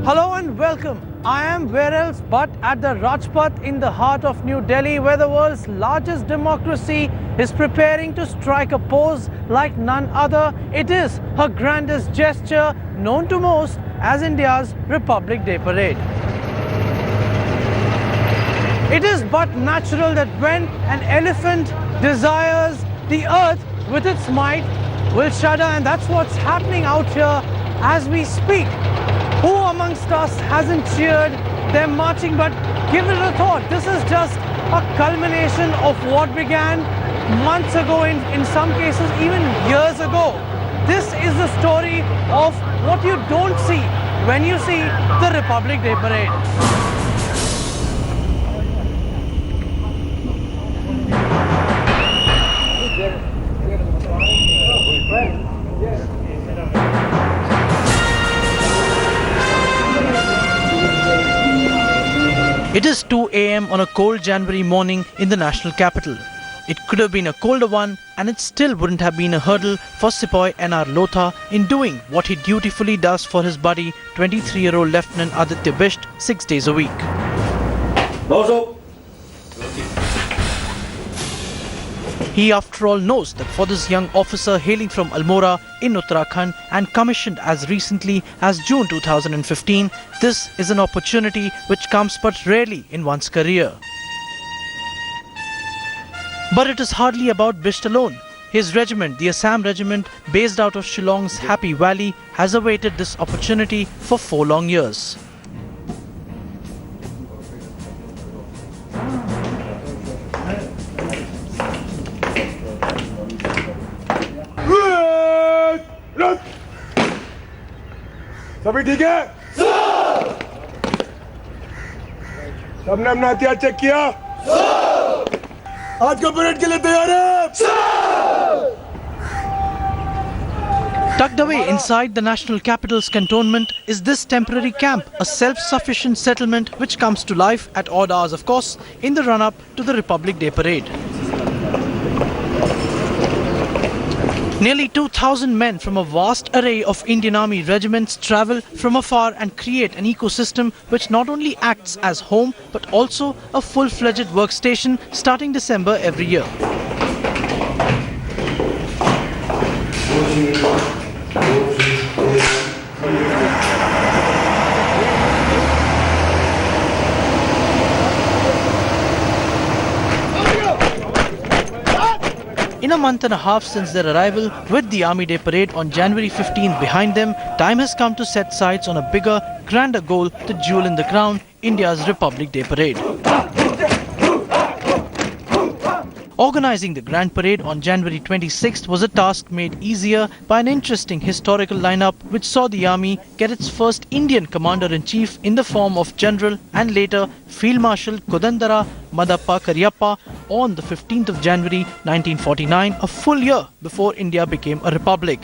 Hello and welcome. I am where else but at the Rajpath in the heart of New Delhi, where the world's largest democracy is preparing to strike a pose like none other. It is her grandest gesture, known to most as India's Republic Day Parade. It is but natural that when an elephant desires the earth with its might will shudder, and that's what's happening out here as we speak. Who amongst us hasn't cheered them marching? But give it a thought. This is just a culmination of what began months ago, in some cases even years ago. This is the story of what you don't see when you see the Republic Day Parade. It is 2 a.m. on a cold January morning in the national capital. It could have been a colder one, and it still wouldn't have been a hurdle for Sepoy N.R. Lotha in doing what he dutifully does for his buddy, 23-year-old Lieutenant Aditya Bisht, 6 days a week. He, after all, knows that for this young officer hailing from Almora in Uttarakhand and commissioned as recently as June 2015, this is an opportunity which comes but rarely in one's career. But it is hardly about Bisht alone. His regiment, the Assam Regiment, based out of Shillong's Happy Valley, has awaited this opportunity for 4 long years. सभी ठीक है? सबने अपना हथियार check किया? आज का parade के लिए तैयार है? Tucked away inside the national capital's cantonment is this temporary camp, a self-sufficient settlement which comes to life at odd hours, of course, in the run-up to the Republic Day Parade. Nearly 2,000 men from a vast array of Indian Army regiments travel from afar and create an ecosystem which not only acts as home but also a full-fledged workstation starting December every year. In a month and a half since their arrival, with the Army Day Parade on January 15 behind them, time has come to set sights on a bigger, grander goal, the jewel in the crown, India's Republic Day Parade. Organising the Grand Parade on January 26th was a task made easier by an interesting historical lineup which saw the army get its first Indian Commander-in-Chief in the form of General and later Field Marshal Kodandara Madappa Karyappa on the 15th of January 1949, a full year before India became a republic.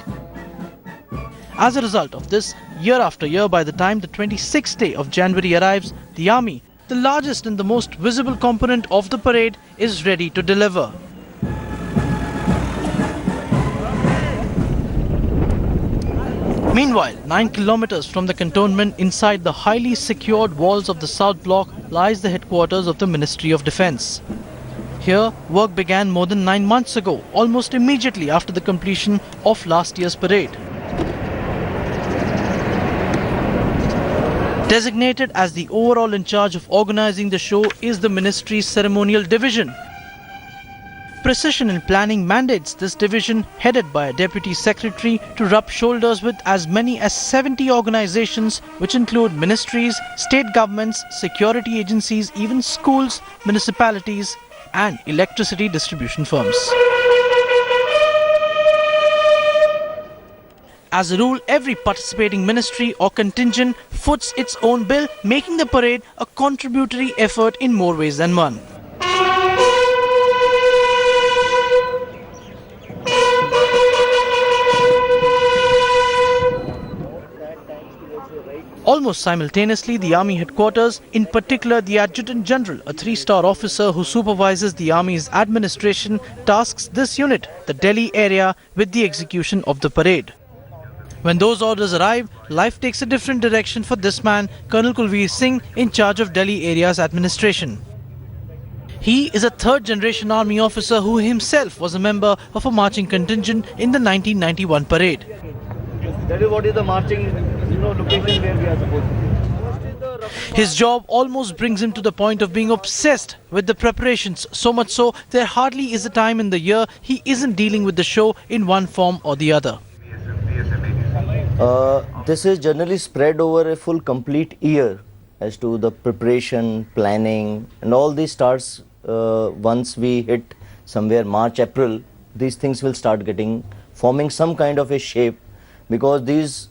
As a result of this, year after year, by the time the 26th day of January arrives, the army, the largest and the most visible component of the parade, is ready to deliver. Meanwhile, 9 kilometers from the cantonment inside the highly secured walls of the South Block lies the headquarters of the Ministry of Defence. Here, work began more than 9 months ago, almost immediately after the completion of last year's parade. Designated as the overall in charge of organising the show is the Ministry's Ceremonial Division. Precision in planning mandates this division, headed by a Deputy Secretary, to rub shoulders with as many as 70 organisations which include ministries, state governments, security agencies, even schools, municipalities and electricity distribution firms. As a rule, every participating ministry or contingent foots its own bill, making the parade a contributory effort in more ways than one. Almost simultaneously, the Army headquarters, in particular the Adjutant General, a 3-star officer who supervises the Army's administration, tasks this unit, the Delhi area, with the execution of the parade. When those orders arrive, life takes a different direction for this man, Colonel Kulveer Singh, in charge of Delhi area's administration. He is a third-generation army officer who himself was a member of a marching contingent in the 1991 parade. That is what is the marching, location where we are supposed to be. His job almost brings him to the point of being obsessed with the preparations, so much so there hardly is a time in the year he isn't dealing with the show in one form or the other. This is generally spread over a full complete year as to the preparation, planning, and all these starts once we hit somewhere March, April. These things will start forming some kind of a shape, because these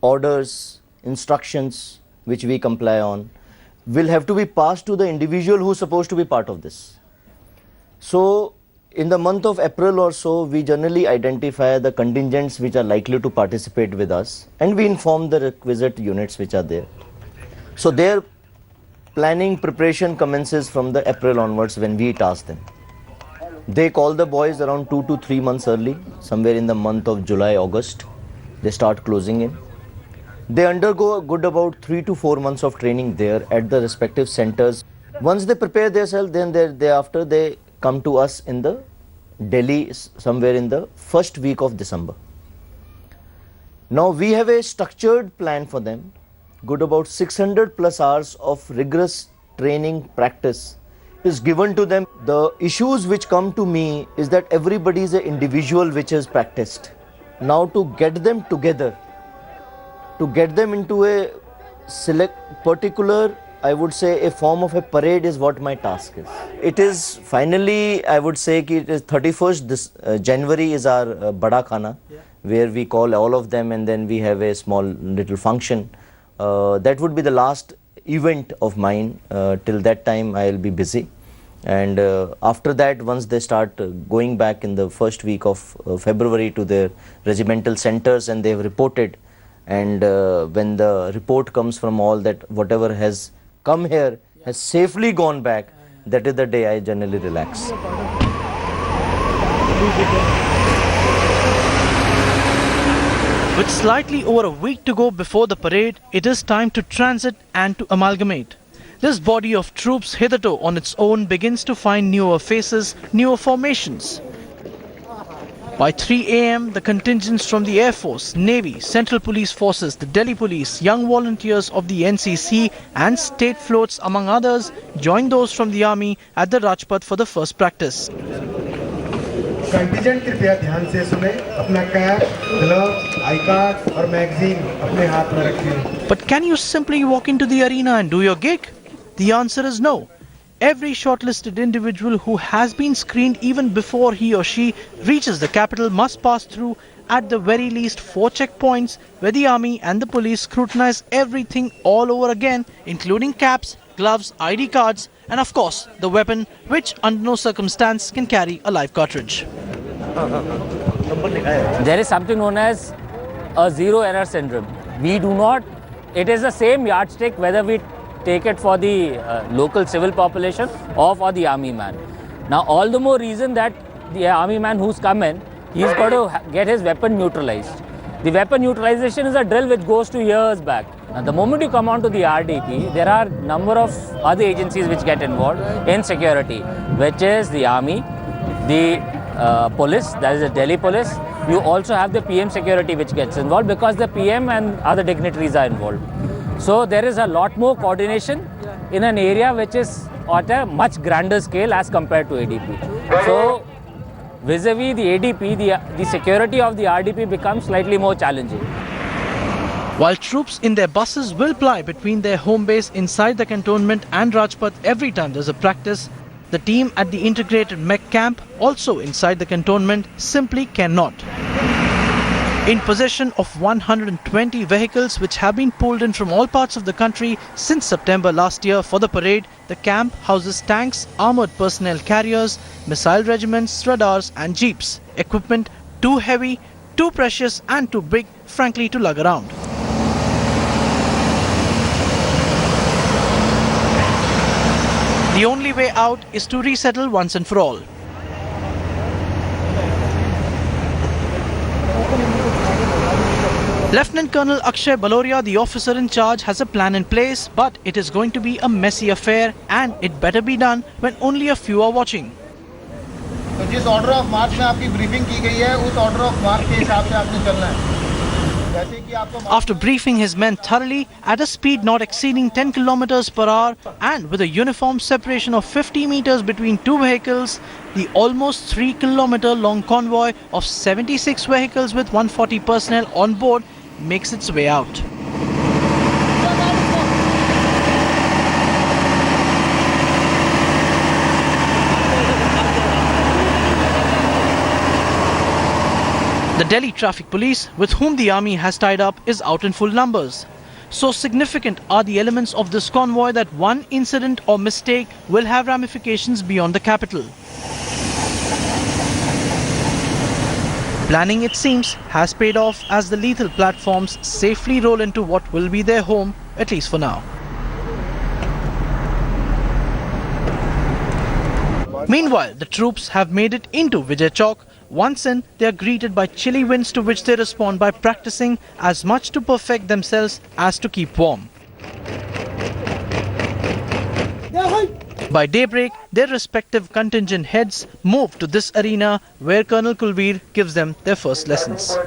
orders, instructions which we comply on will have to be passed to the individual who is supposed to be part of this. So in the month of April or so, we generally identify the contingents which are likely to participate with us, and we inform the requisite units which are there. So their planning preparation commences from the April onwards when we task them. They call the boys around 2 to 3 months early, somewhere in the month of July, August. They start closing in. They undergo a good about 3 to 4 months of training there at the respective centers. Once they prepare themselves, then thereafter they come to us in the Delhi somewhere in the first week of December. Now we have a structured plan for them, good about 600 plus hours of rigorous training practice is given to them. The issues which come to me is that everybody is an individual which has practiced. Now to get them together, to get them into a particular, I would say, a form of a parade is what my task is. It is finally, I would say, it is 31st January is our Bada Khana, where we call all of them and then we have a small little function. That would be the last event of mine. Till that time I will be busy. And after that, once they start going back in the first week of February to their regimental centers and they have reported, and when the report comes from all that whatever has come here has safely gone back, that is the day I generally relax. With slightly over a week to go before the parade, it is time to transit and to amalgamate. This body of troops hitherto on its own begins to find newer faces, newer formations. By 3 a.m., the contingents from the Air Force, Navy, Central Police Forces, the Delhi Police, young volunteers of the NCC and state floats among others join those from the army at the Rajpath for the first practice. Contingent कृपया ध्यान से सुने, अपना cap, gloves, I card और magazine अपने हाथ में रखिए. But can you simply walk into the arena and do your gig? The answer is no. Every shortlisted individual who has been screened even before he or she reaches the capital must pass through at the very least 4 checkpoints where the army and the police scrutinize everything all over again, including caps, gloves, ID cards, and of course the weapon, which under no circumstance can carry a live cartridge. There is something known as a zero error syndrome. We do not, it is the same yardstick whether we take it for the local civil population or for the army man. Now all the more reason that the army man who's come in, he's got to get his weapon neutralized. The weapon neutralization is a drill which goes to years back. Now the moment you come on to the RDP, there are number of other agencies which get involved in security, which is the army, the police, that is the Delhi police. You also have the PM security which gets involved because the PM and other dignitaries are involved. So there is a lot more coordination in an area which is at a much grander scale as compared to ADP. So vis-a-vis the ADP, the security of the RDP becomes slightly more challenging. While troops in their buses will ply between their home base inside the cantonment and Rajpath every time there's a practice, the team at the integrated mech camp, also inside the cantonment, simply cannot. In possession of 120 vehicles which have been pulled in from all parts of the country since September last year for the parade, the camp houses tanks, armoured personnel carriers, missile regiments, radars and jeeps. Equipment too heavy, too precious and too big, frankly, to lug around. The only way out is to resettle once and for all. Lieutenant Colonel Akshay Baloria, the officer in charge, has a plan in place, but it is going to be a messy affair and it better be done when only a few are watching. तो जिस order of March में आपकी briefing की गई है उस order of March के हिसाब से आपने चलना है जैसे कि आपको After briefing his men thoroughly at a speed not exceeding 10 kilometers per hour and with a uniform separation of 50 meters between two vehicles, the almost 3-kilometer long convoy of 76 vehicles with 140 personnel on board makes its way out. The Delhi Traffic Police, with whom the army has tied up, is out in full numbers. So significant are the elements of this convoy that one incident or mistake will have ramifications beyond the capital. Planning, it seems, has paid off as the lethal platforms safely roll into what will be their home, at least for now. Meanwhile, the troops have made it into Vijay Chowk. Once in, they are greeted by chilly winds to which they respond by practicing as much to perfect themselves as to keep warm. By daybreak, their respective contingent heads move to this arena where Colonel Kulveer gives them their first lessons.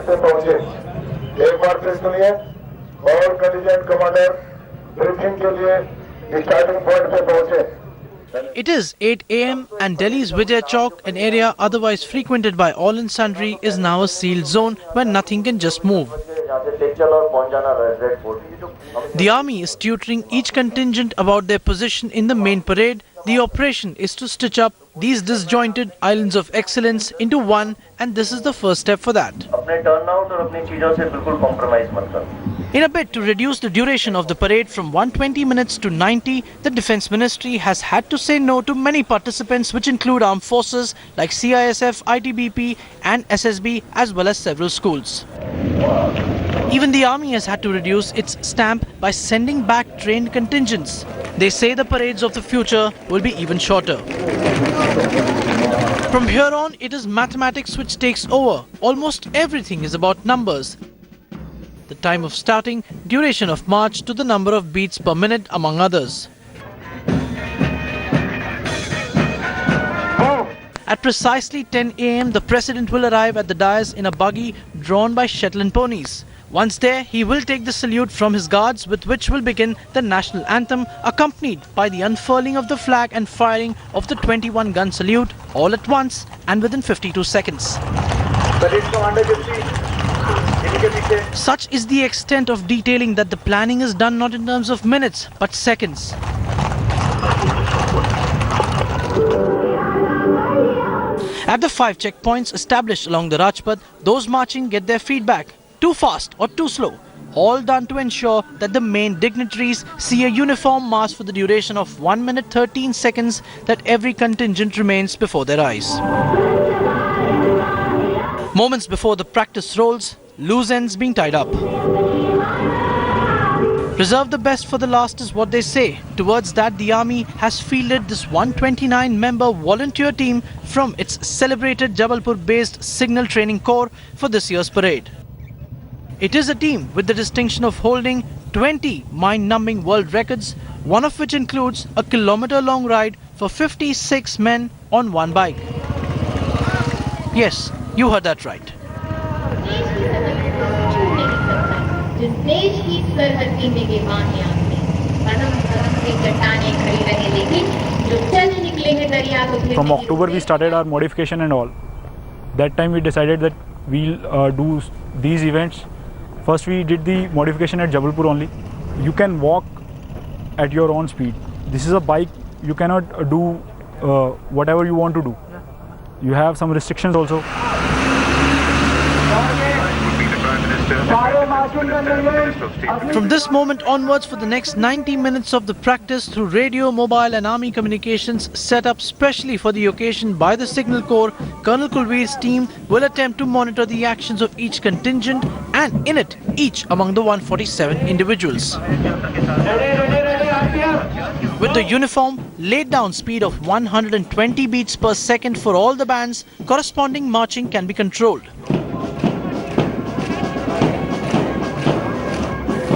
It is 8 a.m. and Delhi's Vijay Chowk, an area otherwise frequented by all and sundry, is now a sealed zone where nothing can just move. The army is tutoring each contingent about their position in the main parade. The operation is to stitch up these disjointed islands of excellence into one, and this is the first step for that. In a bid to reduce the duration of the parade from 120 minutes to 90, the Defence Ministry has had to say no to many participants, which include armed forces like CISF, ITBP and SSB, as well as several schools. Even the army has had to reduce its stamp by sending back trained contingents. They say the parades of the future will be even shorter. From here on, it is mathematics which takes over. Almost everything is about numbers. The time of starting, duration of march to the number of beats per minute, among others. At precisely 10 a.m, the President will arrive at the dais in a buggy drawn by Shetland ponies. Once there, he will take the salute from his guards, with which will begin the national anthem, accompanied by the unfurling of the flag and firing of the 21-gun salute, all at once and within 52 seconds. Such is the extent of detailing that the planning is done not in terms of minutes, but seconds. At the 5 checkpoints established along the Rajpath, those marching get their feedback. Too fast or too slow, all done to ensure that the main dignitaries see a uniform march for the duration of 1 minute 13 seconds, that every contingent remains before their eyes. Moments before the practice rolls, loose ends being tied up. Reserve the best for the last is what they say. Towards that, the army has fielded this 129-member volunteer team from its celebrated Jabalpur-based Signal Training Corps for this year's parade. It is a team with the distinction of holding 20 mind-numbing world records, one of which includes a kilometer-long ride for 56 men on one bike. Yes, you heard that right. From October we started our modification and all. That time we decided that we'll do these events. First we did the modification at Jabalpur only. You can walk at your own speed. This is a bike, you cannot do whatever you want to do. You have some restrictions also. From this moment onwards, for the next 90 minutes of the practice, through radio, mobile and army communications set up specially for the occasion by the Signal Corps, Colonel Kulveer's team will attempt to monitor the actions of each contingent, and in it, each among the 147 individuals. With the uniform laid down speed of 120 beats per second for all the bands, corresponding marching can be controlled.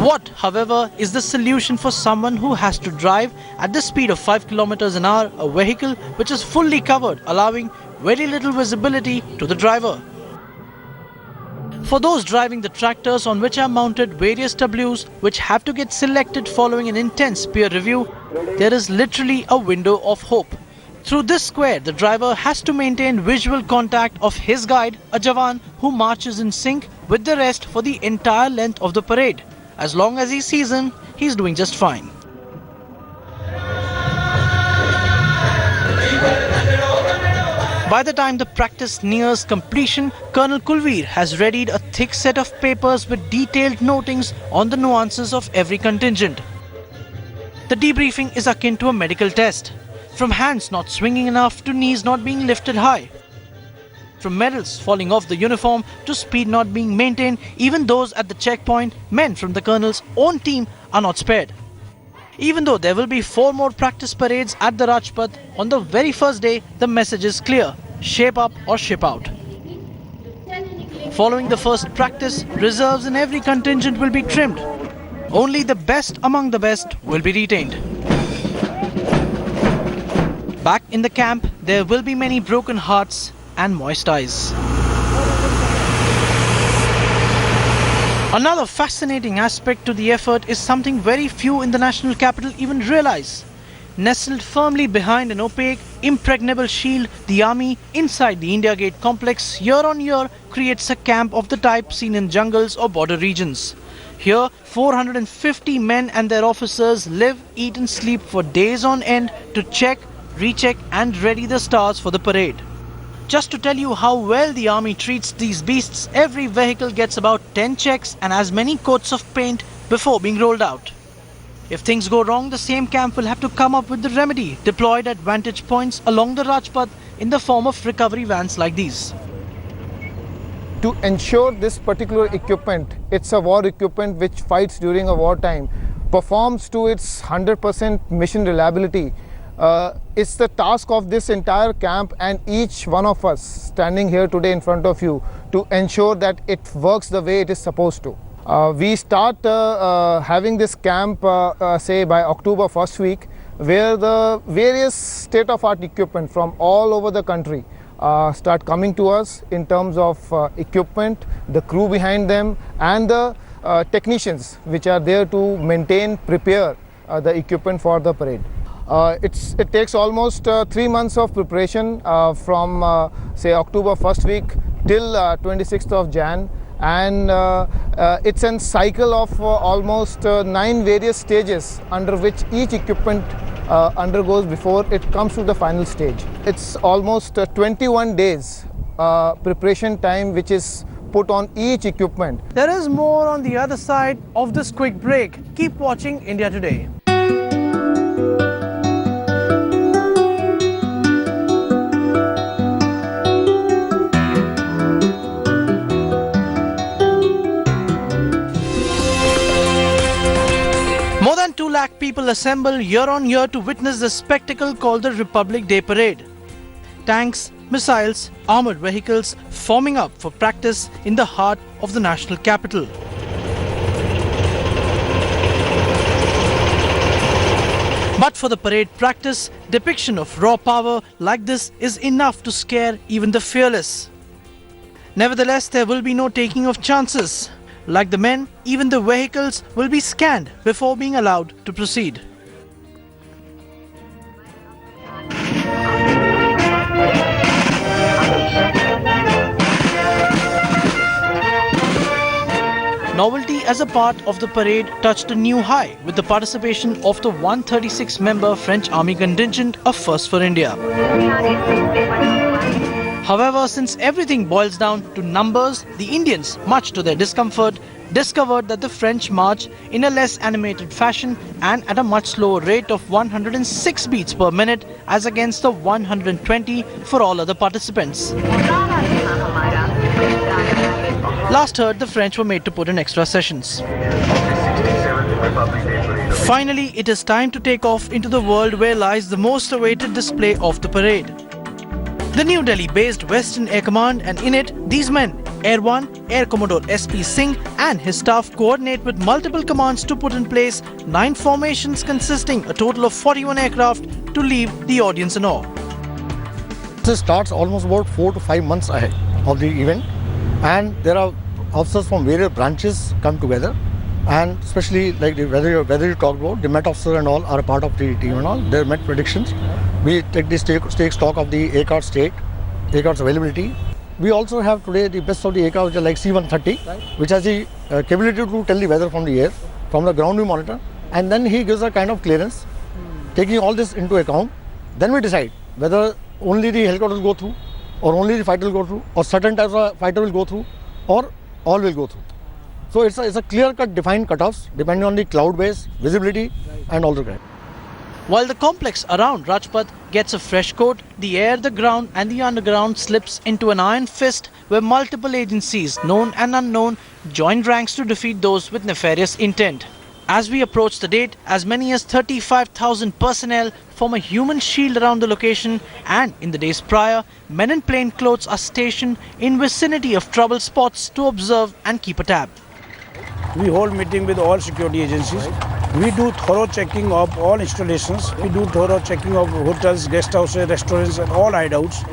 What, however, is the solution for someone who has to drive at the speed of 5 kilometers an hour a vehicle which is fully covered, allowing very little visibility to the driver? For those driving the tractors on which are mounted various Ws which have to get selected following an intense peer review, there is literally a window of hope. Through this square, the driver has to maintain visual contact of his guide, a Jawan who marches in sync with the rest for the entire length of the parade. As long as he sees him, he's doing just fine. By the time the practice nears completion, Colonel Kulveer has readied a thick set of papers with detailed notings on the nuances of every contingent. The debriefing is akin to a medical test, from hands not swinging enough to knees not being lifted high. From medals falling off the uniform to speed not being maintained, even those at the checkpoint, men from the Colonel's own team are not spared. Even though there will be 4 more practice parades at the Rajpath, on the very first day, the message is clear: shape up or ship out. Following the first practice, reserves in every contingent will be trimmed. Only the best among the best will be retained. Back in the camp, there will be many broken hearts and moist eyes. Another fascinating aspect to the effort is something very few in the national capital even realize. Nestled firmly behind an opaque, impregnable shield, the army inside the India Gate complex year on year creates a camp of the type seen in jungles or border regions. Here, 450 men and their officers live, eat and sleep for days on end to check, recheck and ready the stars for the parade. Just to tell you how well the army treats these beasts, every vehicle gets about 10 checks and as many coats of paint before being rolled out. If things go wrong, the same camp will have to come up with the remedy, deployed at vantage points along the Rajpath in the form of recovery vans like these. To ensure this particular equipment, it's a war equipment which fights during a wartime, performs to its 100% mission reliability. It's the task of this entire camp and each one of us standing here today in front of you to ensure that it works the way it is supposed to. We start having this camp say by October first week, where the various state-of-art equipment from all over the country start coming to us in terms of equipment, the crew behind them and the technicians which are there to maintain, prepare the equipment for the parade. It takes almost 3 months of preparation from say October first week till 26th of Jan, and it's a cycle of almost 9 various stages under which each equipment undergoes before it comes to the final stage. It's almost 21 days preparation time which is put on each equipment. There is more on the other side of this quick break. Keep watching India Today. More than 2 lakh people assemble year on year to witness the spectacle called the Republic Day Parade. Tanks, missiles, armored vehicles forming up for practice in the heart of the national capital. But for the parade practice, depiction of raw power like this is enough to scare even the fearless. Nevertheless, there will be no taking of chances. Like the men, even the vehicles will be scanned before being allowed to proceed. Novelty as a part of the parade touched a new high with the participation of the 136-member French Army contingent, a first for India. However, since everything boils down to numbers, the Indians, much to their discomfort, discovered that the French march in a less animated fashion and at a much slower rate of 106 beats per minute as against the 120 for all other participants. Last heard, the French were made to put in extra sessions. Finally, it is time to take off into the world where lies the most awaited display of the parade. The New Delhi-based Western Air Command, and in it, these men, Air 1, Air Commodore SP Singh and his staff coordinate with multiple commands to put in place 9 formations consisting a total of 41 aircraft to leave the audience in awe. This starts almost about 4 to 5 months ahead of the event, and there are officers from various branches come together, and especially like whether you talk about the Met officer and all are a part of the team and all. Their Met predictions. We take stock of the aircraft state, aircraft's availability. We also have today the best of the aircraft, which are like C-130, which has the capability to tell the weather from the air, from the ground we monitor, and then he gives a kind of clearance. Taking all this into account, then we decide whether only the helicopter will go through, or only the fighter will go through, or certain types of fighter will go through, or all will go through. So it's a clear-cut defined cutoffs depending on the cloud base, visibility, and all the rest. While the complex around Rajpath gets a fresh coat, the air, the ground and the underground slips into an iron fist where multiple agencies, known and unknown, join ranks to defeat those with nefarious intent. As we approach the date, as many as 35,000 personnel form a human shield around the location, and in the days prior, men in plain clothes are stationed in vicinity of trouble spots to observe and keep a tab. We hold meeting with all security agencies. We do thorough checking of all installations. We do thorough checking of hotels, guest houses, restaurants and all hideouts.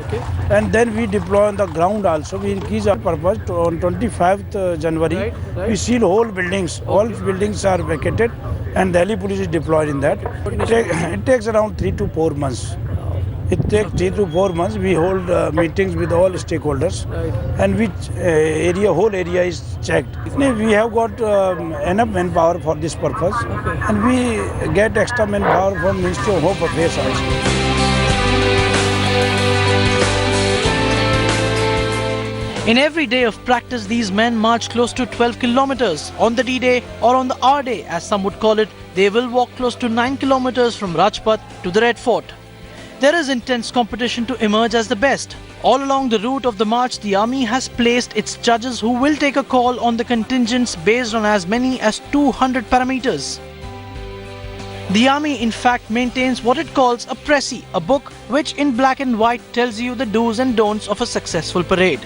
And then we deploy on the ground also. We increase our purpose on 25th January. We seal whole buildings. All buildings are vacated and Delhi police is deployed in that. It takes around 3 to 4 months. It takes 3 to 4 months. We hold meetings with all stakeholders, and which whole area is checked. We have got enough manpower for this purpose, and we get extra manpower from Ministry of Home Affairs also. In every day of practice, these men march close to 12 kilometers. On the D-Day or on the R-Day, as some would call it, they will walk close to 9 kilometers from Rajpath to the Red Fort. There is intense competition to emerge as the best. All along the route of the march, the army has placed its judges who will take a call on the contingents based on as many as 200 parameters. The army in fact maintains what it calls a Pressy, a book which in black and white tells you the do's and don'ts of a successful parade.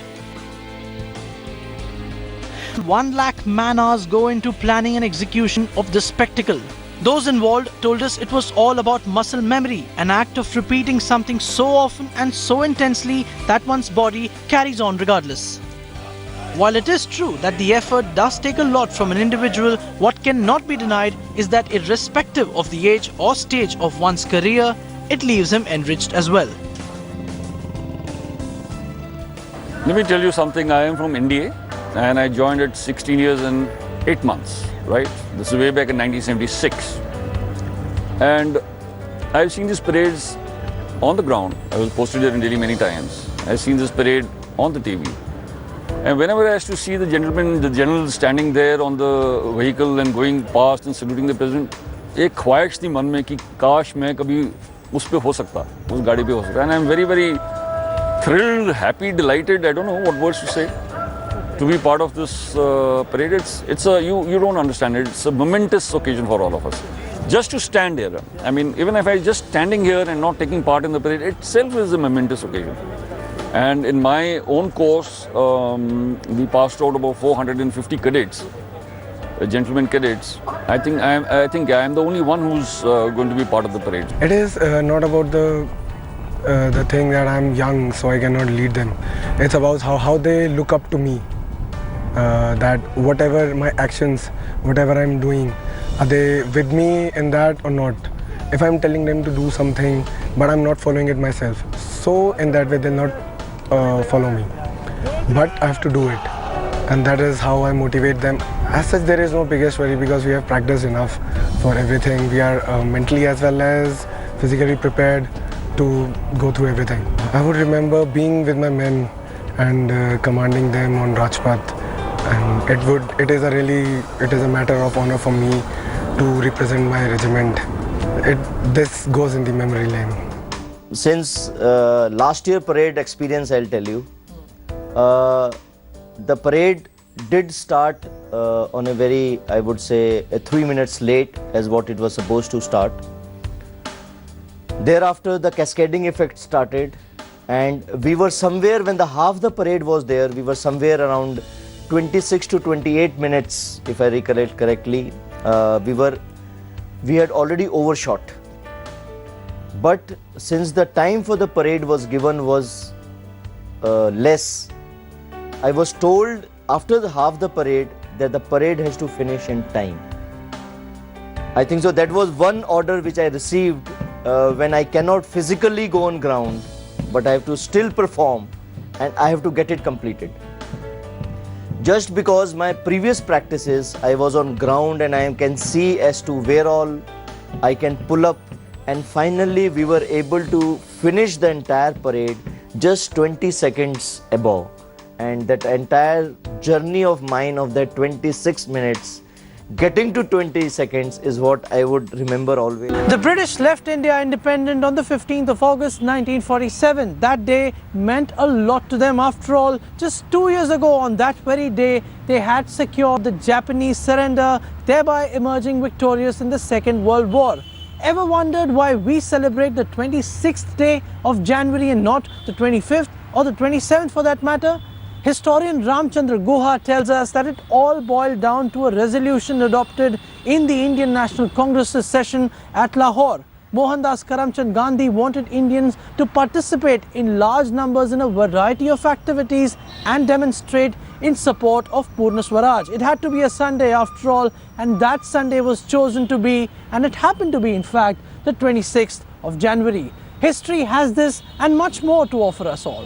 1 lakh man-hours go into planning and execution of this spectacle. Those involved told us it was all about muscle memory, an act of repeating something so often and so intensely that one's body carries on regardless. While it is true that the effort does take a lot from an individual, what cannot be denied is that irrespective of the age or stage of one's career, it leaves him enriched as well. Let me tell you something. I am from India and I joined at 16 years and 8 months. Right? This is way back in 1976. And I've seen these parades on the ground. I was posted there in Delhi many times. I've seen this parade on the TV. And whenever I used to see the general standing there on the vehicle and going past and saluting the president, एक ख्वाहिश थी मन में कि काश मैं कभी उस पे हो सकता, उस गाड़ी पे हो सकता. And I'm very, very thrilled, happy, delighted. I don't know what words to say. To be part of this parade, you don't understand it. It's a momentous occasion for all of us. Just to stand here, I mean, even if I just standing here and not taking part in the parade itself is a momentous occasion. And in my own course, we passed out about 450 cadets, gentlemen cadets. I think I am the only one who's going to be part of the parade. It is not about the thing that I'm young, so I cannot lead them. It's about how they look up to me. That whatever my actions, whatever I'm doing, are they with me in that or not? If I'm telling them to do something, but I'm not following it myself, so in that way they'll not follow me. But I have to do it, and that is how I motivate them. As such, there is no biggest worry because we have practiced enough for everything. We are mentally as well as physically prepared to go through everything. I would remember being with my men and commanding them on Rajpath. And it is a matter of honor for me to represent my regiment. This goes in the memory lane. Since last year parade experience, I'll tell you, the parade did start on a very, I would say, 3 minutes late as what it was supposed to start. Thereafter, the cascading effect started, And we were somewhere, when the half the parade was there, we were somewhere around 26 to 28 minutes, if I recollect correctly. We had already overshot. But since the time for the parade was given was less, I was told after the half the parade that the parade has to finish in time. I think so. That was one order which I received when I cannot physically go on ground, but I have to still perform and I have to get it completed. Just because my previous practices, I was on ground and I can see as to where all I can pull up, and finally we were able to finish the entire parade just 20 seconds above. And that entire journey of mine of that 26 minutes, getting to 20 seconds is what I would remember always. The British left India independent on the 15th of August 1947. That day meant a lot to them. After all, just 2 years ago on that very day, they had secured the Japanese surrender, thereby emerging victorious in the Second World War. Ever wondered why we celebrate the 26th day of January and not the 25th or the 27th for that matter? Historian Ramchandra Guha tells us that it all boiled down to a resolution adopted in the Indian National Congress's session at Lahore. Mohandas Karamchand Gandhi wanted Indians to participate in large numbers in a variety of activities and demonstrate in support of Purna Swaraj. It had to be a Sunday after all, and that Sunday was chosen to be, and it happened to be in fact, the 26th of January. History has this and much more to offer us all.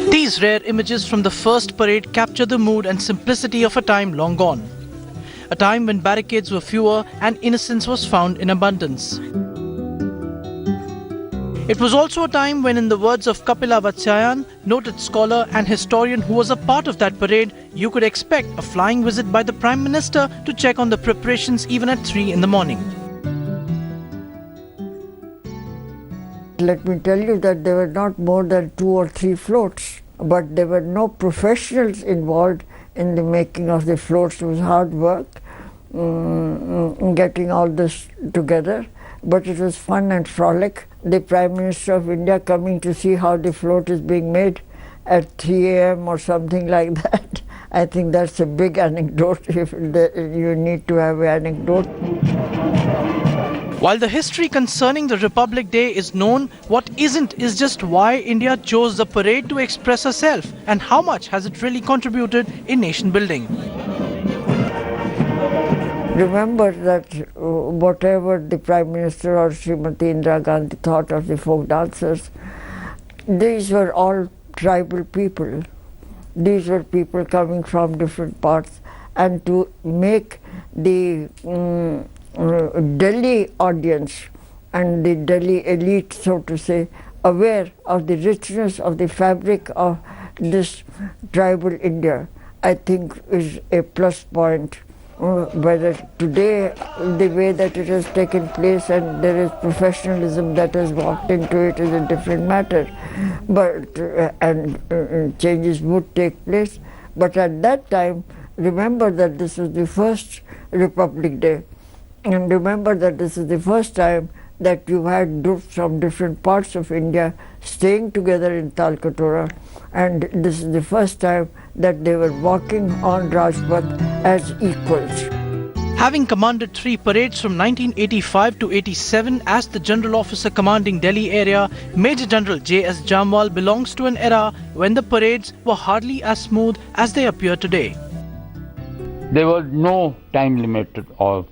These rare images from the first parade capture the mood and simplicity of a time long gone. A time when barricades were fewer and innocence was found in abundance. It was also a time when, in the words of Kapila Vatsyayan, noted scholar and historian who was a part of that parade, you could expect a flying visit by the Prime Minister to check on the preparations even at 3 in the morning. Let me tell you that there were not more than 2 or 3 floats, but there were no professionals involved in the making of the floats. It was hard work getting all this together, but it was fun and frolic. The Prime Minister of India coming to see how the float is being made at 3 a.m. or something like that. I think that's a big anecdote, if you need to have an anecdote. While the history concerning the Republic Day is known, what isn't is just why India chose the parade to express herself and how much has it really contributed in nation building. Remember that whatever the Prime Minister or Srimati Indira Gandhi thought of the folk dancers, these were all tribal people. These were people coming from different parts, and to make the Delhi audience and the Delhi elite, so to say, aware of the richness of the fabric of this tribal India, I think is a plus point. Whether today the way that it has taken place and there is professionalism that has walked into it is a different matter, but changes would take place. But at that time, remember that this was the first Republic Day, and remember that this is the first time that you had groups from different parts of India staying together in Talkatore, and this is the first time that they were walking on Rajpath as equals. Having commanded 3 parades from 1985 to 87 as the General Officer commanding Delhi area, Major General J.S. Jamwal belongs to an era when the parades were hardly as smooth as they appear today. There was no time limit at all.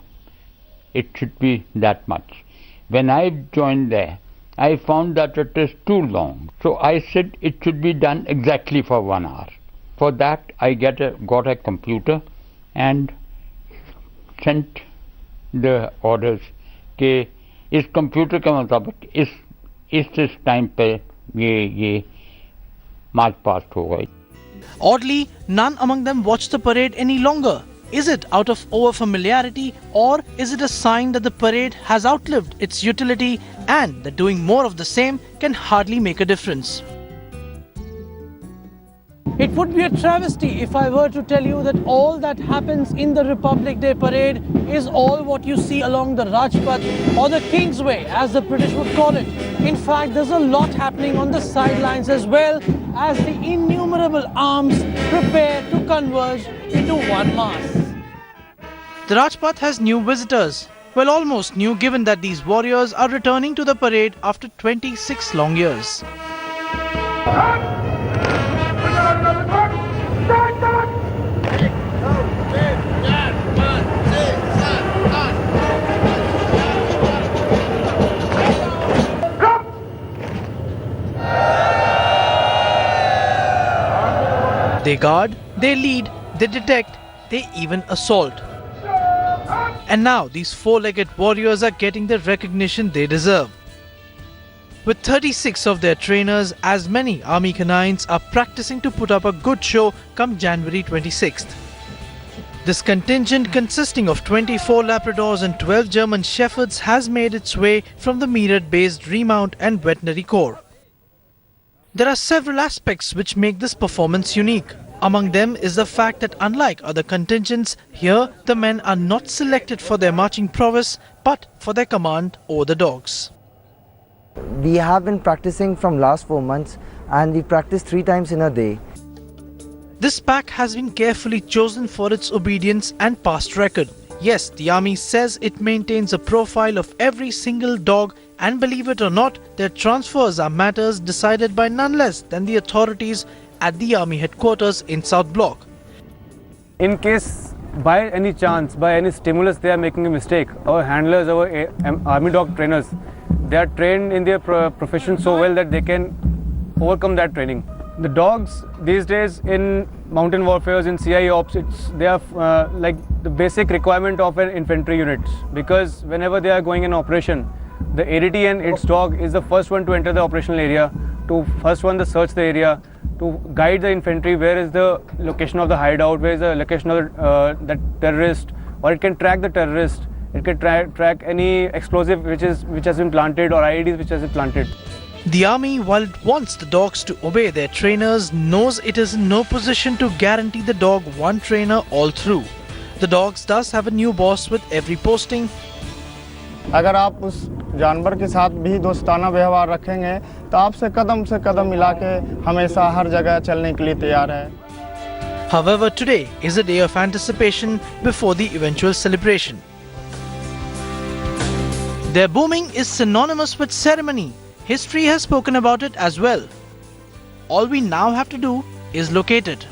It should be that much. When I joined there, I found that it is too long. So I said it should be done exactly for 1 hour. For that, I got a computer and sent the orders कि इस computer के मुताबिक इस time पे ये march past हो गई. Oddly, none among them watched the parade any longer. Is it out of over-familiarity, or is it a sign that the parade has outlived its utility and that doing more of the same can hardly make a difference? It would be a travesty if I were to tell you that all that happens in the Republic Day parade is all what you see along the Rajpath, or the Kingsway as the British would call it. In fact, there's a lot happening on the sidelines as well, as the innumerable arms prepare to converge into one mass. The Rajpath has new visitors. Well, almost new, given that these warriors are returning to the parade after 26 long years. They guard, they lead, they detect, they even assault. And now these four-legged warriors are getting the recognition they deserve. With 36 of their trainers, as many army canines are practicing to put up a good show come January 26th. This contingent, consisting of 24 Labradors and 12 German Shepherds, has made its way from the Meerut-based Remount and Veterinary Corps. There are several aspects which make this performance unique. Among them is the fact that unlike other contingents, here the men are not selected for their marching prowess but for their command over the dogs. We have been practicing from last 4 months and we practice 3 times in a day. This pack has been carefully chosen for its obedience and past record. Yes, the army says it maintains a profile of every single dog, and believe it or not, their transfers are matters decided by none less than the authorities at the army headquarters in South Block. In case by any chance, by any stimulus they are making a mistake, our handlers, our army dog trainers, they are trained in their profession so well that they can overcome that training. The dogs these days in mountain warfare, in CI ops, they are like the basic requirement of an infantry unit, because whenever they are going in operation, the ADT and its dog is the first one to enter the operational area, to first one to search the area, to guide the infantry where is the location of the hideout, where is the location of the terrorist, or it can track the terrorist, it can track any explosive which has been planted, or IEDs which has been planted. The army, while it wants the dogs to obey their trainers, knows it is in no position to guarantee the dog one trainer all through. The dogs does have a new boss with every posting. अगर आप उस जानवर के साथ भी दोस्ताना व्यवहार रखेंगे तो आपसे कदम मिला के हमेशा हर जगह चलने के लिए तैयार है. However, today is a day of anticipation before the eventual celebration. Their booming is synonymous with ceremony. History has spoken about it as well. All we now have to do is locate it.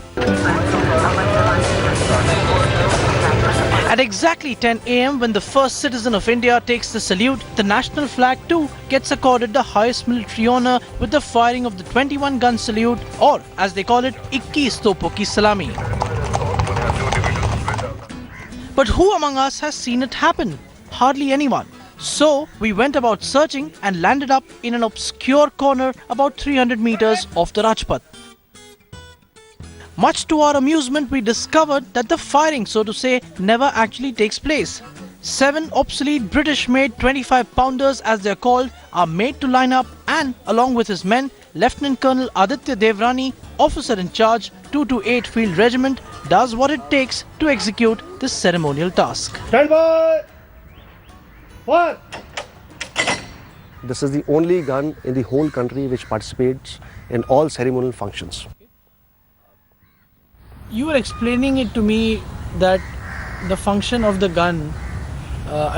At exactly 10 AM, when the first citizen of India takes the salute, the national flag too gets accorded the highest military honor with the firing of the 21-gun salute, or as they call it, 21 Topon ki Salami. But who among us has seen it happen? Hardly anyone. So we went about searching and landed up in an obscure corner about 300 meters off the Rajpath. Much to our amusement, we discovered that the firing, so to say, never actually takes place. 7 obsolete British-made 25-pounders, as they're called, are made to line up, and along with his men, Lieutenant Colonel Aditya Devrani, officer in charge, 228 Field Regiment, does what it takes to execute this ceremonial task. Stand by! What? This is the only gun in the whole country which participates in all ceremonial functions. You were explaining it to me that the function of the gun,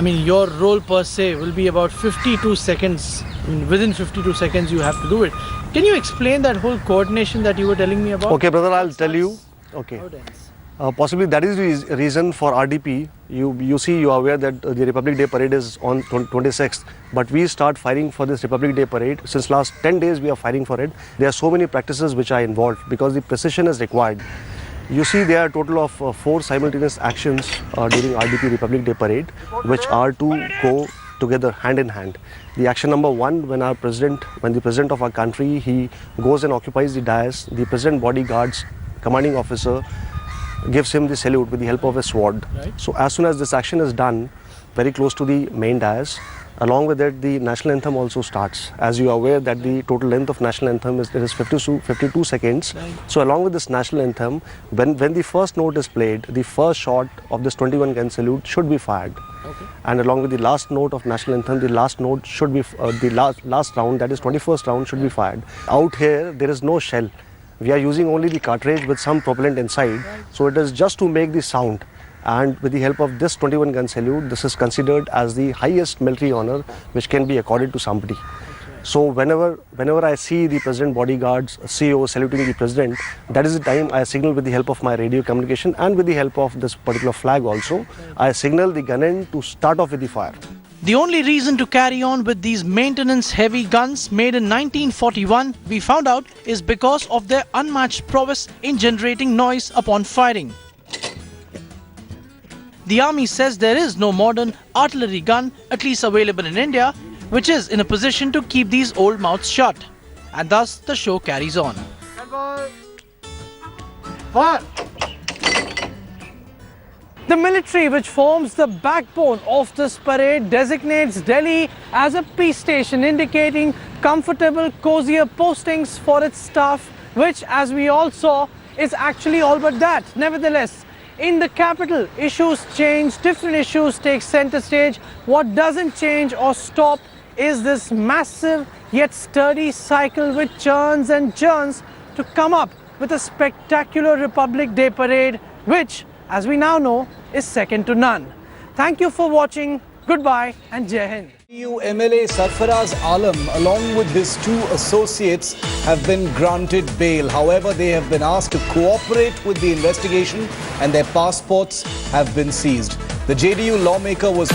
your role per se will be about 52 seconds. Within 52 seconds you have to do it. Can you explain that whole coordination that you were telling me about? Okay, brother, I'll tell you. Okay. Possibly that is the reason for RDP. You see, you are aware that the Republic Day parade is on 26th, but we start firing for this Republic Day parade. Since last 10 days we are firing for it. There are so many practices which are involved because the precision is required. You see, there are a total of 4 simultaneous actions during RDP Republic Day parade, which are to go together hand in hand. The action number 1, when the president of our country, he goes and occupies the dais, the president bodyguards, commanding officer gives him the salute with the help of a sword. Right. So as soon as this action is done, very close to the main dais. Along with that, the national anthem also starts. As you are aware that the total length of national anthem is 52 seconds. So along with this national anthem, when the first note is played, the first shot of this 21 gun salute should be fired. Okay. And along with the last note of national anthem, the last note should be, the last round, that is 21st round, should be fired. Out here, there is no shell. We are using only the cartridge with some propellant inside. So it is just to make the sound. And with the help of this 21 gun salute, this is considered as the highest military honor which can be accorded to somebody. So whenever I see the president bodyguards, CEO saluting the president, that is the time I signal with the help of my radio communication and with the help of this particular flag also, I signal the gun end to start off with the fire. The only reason to carry on with these maintenance heavy guns made in 1941, we found out, is because of their unmatched prowess in generating noise upon firing. The army says there is no modern artillery gun, at least available in India, which is in a position to keep these old mouths shut. And thus the show carries on. Fire! The military, which forms the backbone of this parade, designates Delhi as a peace station, indicating comfortable, cozier postings for its staff, which, as we all saw, is actually all but that. Nevertheless, in the capital, issues change, different issues take center stage. What doesn't change or stop is this massive yet sturdy cycle which churns and churns to come up with a spectacular Republic Day parade, which, as we now know, is second to none. Thank you for watching. Goodbye and Jai Hind. MLA Sarfaraz Alam, along with his two associates, have been granted bail. However, they have been asked to cooperate with the investigation and their passports have been seized. The JDU lawmaker was